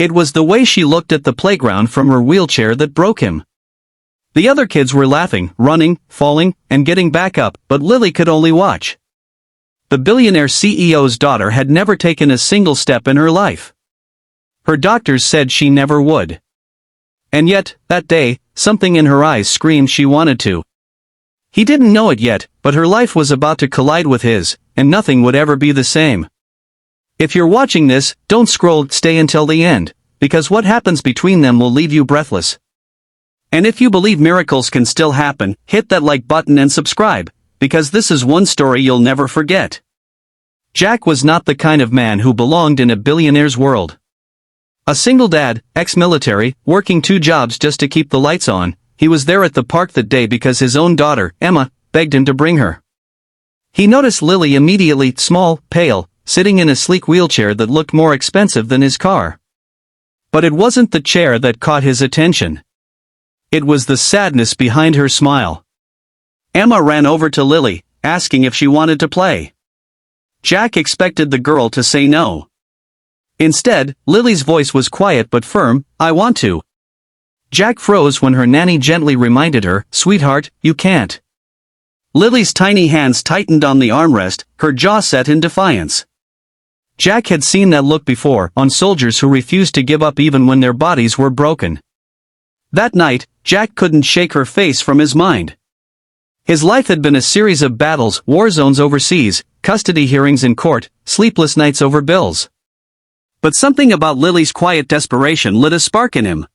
It was the way she looked at the playground from her wheelchair that broke him. The other kids were laughing, running, falling, and getting back up, but Lily could only watch. The billionaire CEO's daughter had never taken a single step in her life. Her doctors said she never would. And yet, that day, something in her eyes screamed she wanted to. He didn't know it yet, but her life was about to collide with his, and nothing would ever be the same. If you're watching this, don't scroll, stay until the end, because what happens between them will leave you breathless. And if you believe miracles can still happen, hit that like button and subscribe, because this is one story you'll never forget. Jack was not the kind of man who belonged in a billionaire's world. A single dad, ex-military, working 2 jobs just to keep the lights on, he was there at the park that day because his own daughter, Emma, begged him to bring her. He noticed Lily immediately, small, pale, sitting in a sleek wheelchair that looked more expensive than his car. But it wasn't the chair that caught his attention. It was the sadness behind her smile. Emma ran over to Lily, asking if she wanted to play. Jack expected the girl to say no. Instead, Lily's voice was quiet but firm, "I want to." Jack froze when her nanny gently reminded her, "Sweetheart, you can't." Lily's tiny hands tightened on the armrest, her jaw set in defiance. Jack had seen that look before, on soldiers who refused to give up even when their bodies were broken. That night, Jack couldn't shake her face from his mind. His life had been a series of battles, war zones overseas, custody hearings in court, sleepless nights over bills. But something about Lily's quiet desperation lit a spark in him.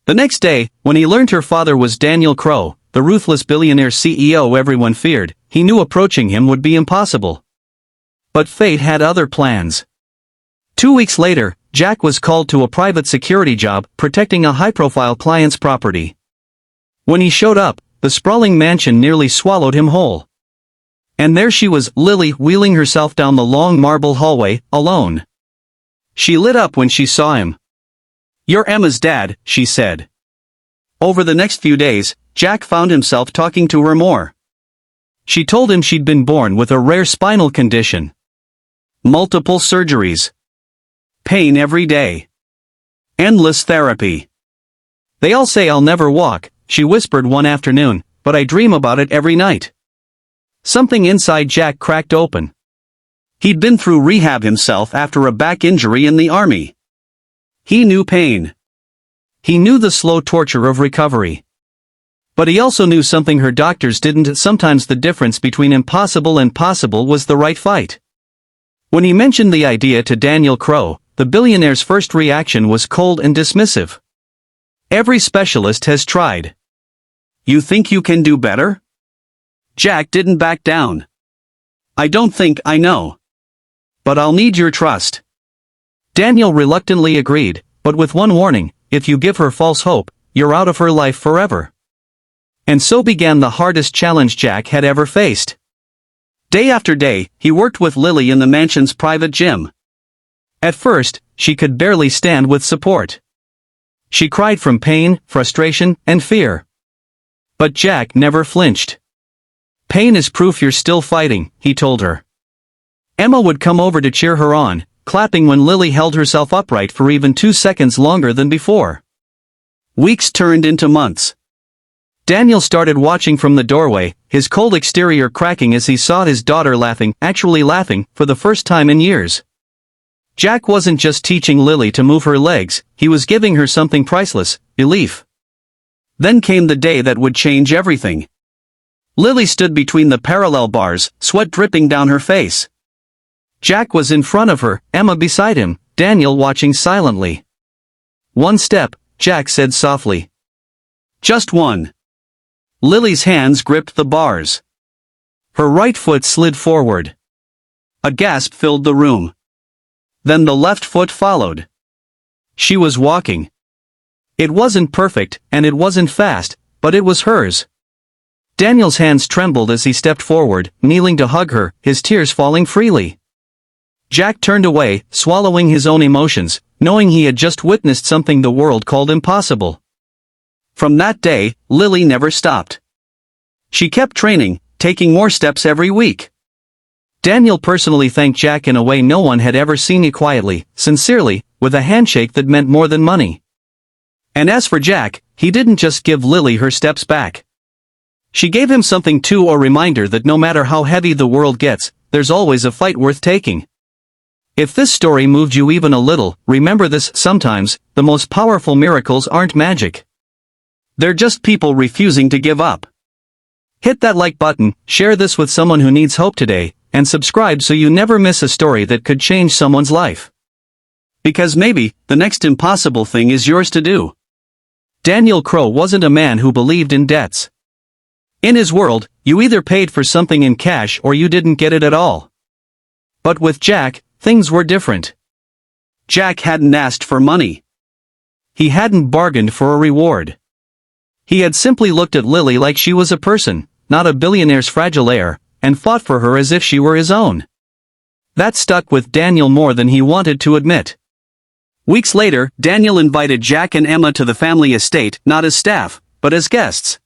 The next day, when he learned her father was Daniel Crowe, the ruthless billionaire CEO everyone feared, he knew approaching him would be impossible. But fate had other plans. 2 weeks later, Jack was called to a private security job, protecting a high-profile client's property. When he showed up, the sprawling mansion nearly swallowed him whole. And there she was, Lily, wheeling herself down the long marble hallway, alone. She lit up when she saw him. "You're Emma's dad," she said. Over the next few days, Jack found himself talking to her more. She told him she'd been born with a rare spinal condition. Multiple surgeries. Pain every day. Endless therapy. "They all say I'll never walk," she whispered one afternoon, "but I dream about it every night." Something inside Jack cracked open. He'd been through rehab himself after a back injury in the army. He knew pain. He knew the slow torture of recovery. But he also knew something her doctors didn't. Sometimes the difference between impossible and possible was the right fight. When he mentioned the idea to Daniel Crowe, the billionaire's first reaction was cold and dismissive. "Every specialist has tried. You think you can do better?" Jack didn't back down. "I don't think I know. But I'll need your trust." Daniel reluctantly agreed, but with one warning: if you give her false hope, you're out of her life forever. And so began the hardest challenge Jack had ever faced. Day after day, he worked with Lily in the mansion's private gym. At first, she could barely stand with support. She cried from pain, frustration, and fear. But Jack never flinched. "Pain is proof you're still fighting," he told her. Emma would come over to cheer her on, clapping when Lily held herself upright for even 2 seconds longer than before. Weeks turned into months. Daniel started watching from the doorway, his cold exterior cracking as he saw his daughter laughing, actually laughing, for the first time in years. Jack wasn't just teaching Lily to move her legs, he was giving her something priceless: belief. Then came the day that would change everything. Lily stood between the parallel bars, sweat dripping down her face. Jack was in front of her, Emma beside him, Daniel watching silently. "One step," Jack said softly. "Just one." Lily's hands gripped the bars. Her right foot slid forward. A gasp filled the room. Then the left foot followed. She was walking. It wasn't perfect, and it wasn't fast, but it was hers. Daniel's hands trembled as he stepped forward, kneeling to hug her, his tears falling freely. Jack turned away, swallowing his own emotions, knowing he had just witnessed something the world called impossible. From that day, Lily never stopped. She kept training, taking more steps every week. Daniel personally thanked Jack in a way no one had ever seen. He quietly, sincerely, with a handshake that meant more than money. And as for Jack, he didn't just give Lily her steps back. She gave him something too, a reminder that no matter how heavy the world gets, there's always a fight worth taking. If this story moved you even a little, remember this: sometimes, the most powerful miracles aren't magic. They're just people refusing to give up. Hit that like button, share this with someone who needs hope today, and subscribe so you never miss a story that could change someone's life. Because maybe, the next impossible thing is yours to do. Daniel Crowe wasn't a man who believed in debts. In his world, you either paid for something in cash or you didn't get it at all. But with Jack, things were different. Jack hadn't asked for money. He hadn't bargained for a reward. He had simply looked at Lily like she was a person, not a billionaire's fragile heir, and fought for her as if she were his own. That stuck with Daniel more than he wanted to admit. Weeks later, Daniel invited Jack and Emma to the family estate, not as staff, but as guests.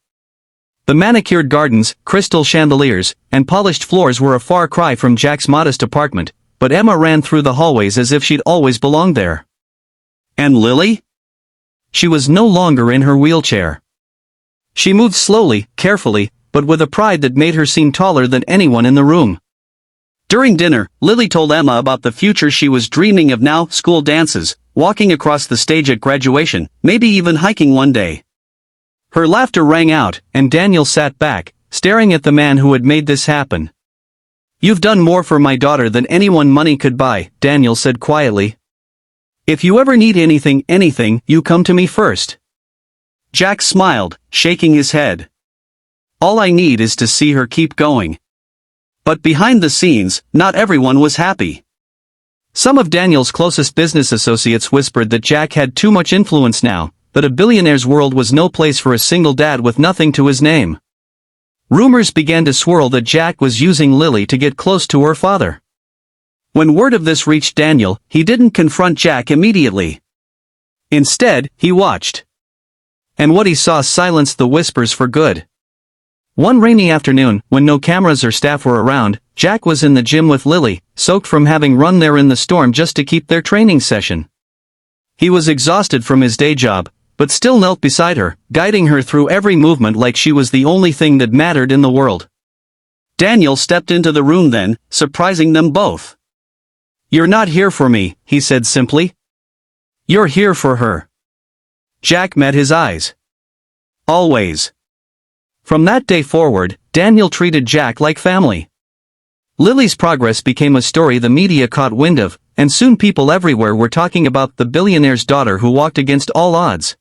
The manicured gardens, crystal chandeliers, and polished floors were a far cry from Jack's modest apartment, but Emma ran through the hallways as if she'd always belonged there. And Lily? She was no longer in her wheelchair. She moved slowly, carefully, but with a pride that made her seem taller than anyone in the room. During dinner, Lily told Emma about the future she was dreaming of now: school dances, walking across the stage at graduation, maybe even hiking one day. Her laughter rang out, and Daniel sat back, staring at the man who had made this happen. "You've done more for my daughter than anyone money could buy," Daniel said quietly. "If you ever need anything, you come to me first." Jack smiled, shaking his head. "All I need is to see her keep going." But behind the scenes, not everyone was happy. Some of Daniel's closest business associates whispered that Jack had too much influence now, that a billionaire's world was no place for a single dad with nothing to his name. Rumors began to swirl that Jack was using Lily to get close to her father. When word of this reached Daniel, he didn't confront Jack immediately. Instead, he watched. And what he saw silenced the whispers for good. One rainy afternoon, when no cameras or staff were around, Jack was in the gym with Lily, soaked from having run there in the storm just to keep their training session. He was exhausted from his day job, but still knelt beside her, guiding her through every movement like she was the only thing that mattered in the world. Daniel stepped into the room then, surprising them both. "You're not here for me," he said simply. "You're here for her." Jack met his eyes. Always. From that day forward, Daniel treated Jack like family. Lily's progress became a story the media caught wind of, and soon people everywhere were talking about the billionaire's daughter who walked against all odds.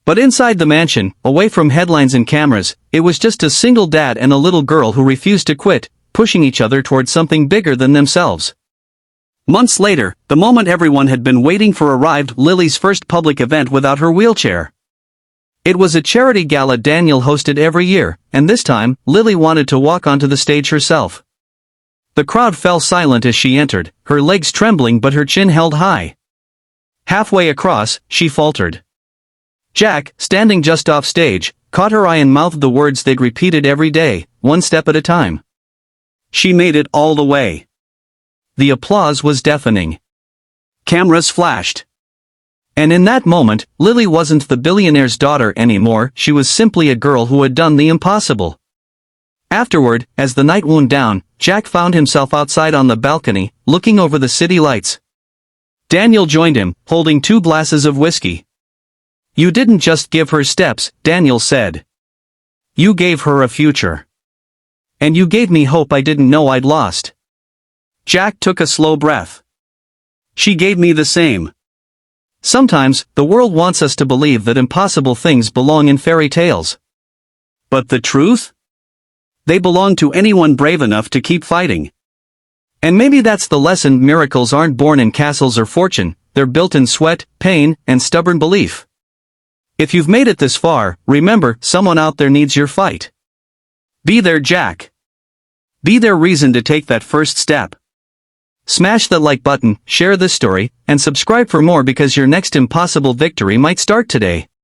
But inside the mansion, away from headlines and cameras, it was just a single dad and a little girl who refused to quit, pushing each other towards something bigger than themselves. Months later, the moment everyone had been waiting for arrived: Lily's first public event without her wheelchair. It was a charity gala Daniel hosted every year, and this time, Lily wanted to walk onto the stage herself. The crowd fell silent as she entered, her legs trembling but her chin held high. Halfway across, she faltered. Jack, standing just off stage, caught her eye and mouthed the words they'd repeated every day, one step at a time. She made it all the way. The applause was deafening. Cameras flashed. And in that moment, Lily wasn't the billionaire's daughter anymore, she was simply a girl who had done the impossible. Afterward, as the night wound down, Jack found himself outside on the balcony, looking over the city lights. Daniel joined him, holding 2 glasses of whiskey. "You didn't just give her steps," Daniel said. "You gave her a future. And you gave me hope I didn't know I'd lost." Jack took a slow breath. "She gave me the same." Sometimes, the world wants us to believe that impossible things belong in fairy tales. But the truth? They belong to anyone brave enough to keep fighting. And maybe that's the lesson: miracles aren't born in castles or fortune, they're built in sweat, pain, and stubborn belief. If you've made it this far, remember, someone out there needs your fight. Be their Jack. Be their reason to take that first step. Smash that like button, share this story, and subscribe for more, because your next impossible victory might start today.